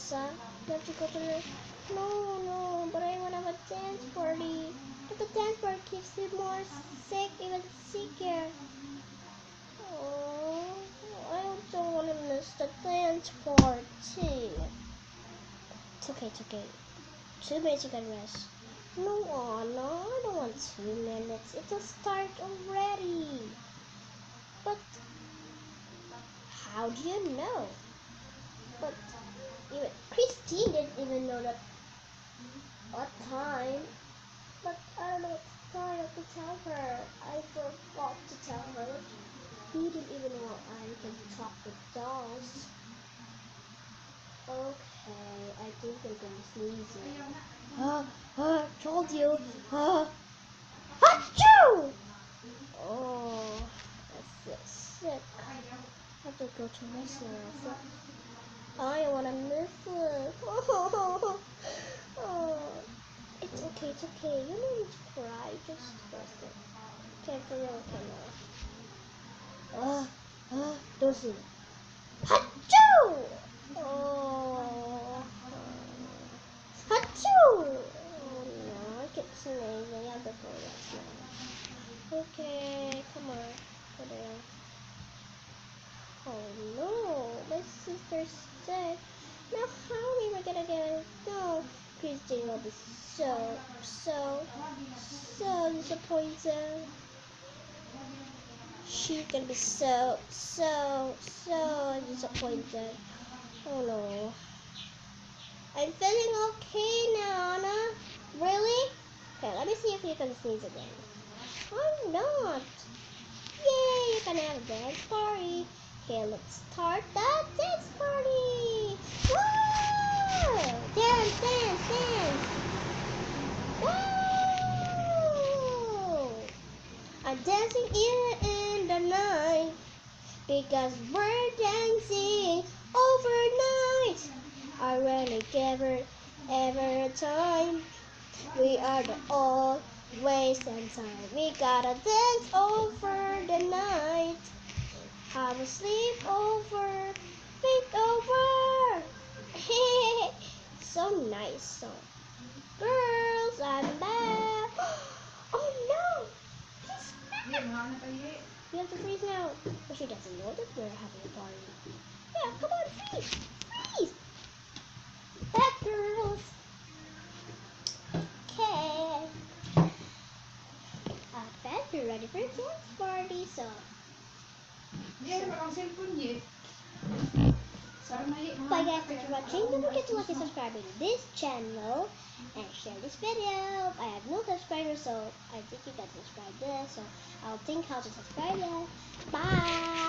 Elsa. You have to go to the... No, no, but I want to have a dance party. But the dance party keeps you more sick, even sicker. Oh, I don't want to miss the dance party. It's okay. 2 minutes you can rest. No, Anna, I don't want 2 minutes. It'll start already. But how do you know? But even Christine didn't even know that what time. But I don't know what time to tell her. I forgot to tell her. He didn't even know I can talk with dolls. Okay, I think I'm gonna sneeze it. Told you. Achoo! Oh, that's so sick. I have to go to restaurant. I wanna miss it. Oh, it's okay. You don't need to cry. Just rest it. Okay, for real, don't see it. Achoo! Oh. Achoo! Oh no, I keep sneezing. I have to go now. Okay, come on. Go there. Oh no, my sister's sick. Now how are we gonna get it? No, Christine will be so disappointed. She's gonna be so disappointed. Oh no. I'm feeling okay now, Anna. Really? Okay, let me see if you can sneeze again. I'm not. Yay, you can have a dance party. Okay, let's start the dance party. Woo! Dance. Woo! I'm dancing in the night because we're dancing overnight. I really give her ever time. We are the always on time. We gotta dance over the night. Have a sleep over, think over. So nice song. Girls, I'm back. Oh no! He's back. You have to freeze now. But she doesn't know that we're having a party. Yeah, come on, freeze. Back, girls. Okay. I bet you're ready for a dance party, so. Bye guys, thanks for watching. Don't forget to like and subscribe to this channel and share this video. I have no subscribers, so I think you guys subscribe this, so I'll think how to subscribe it. Bye!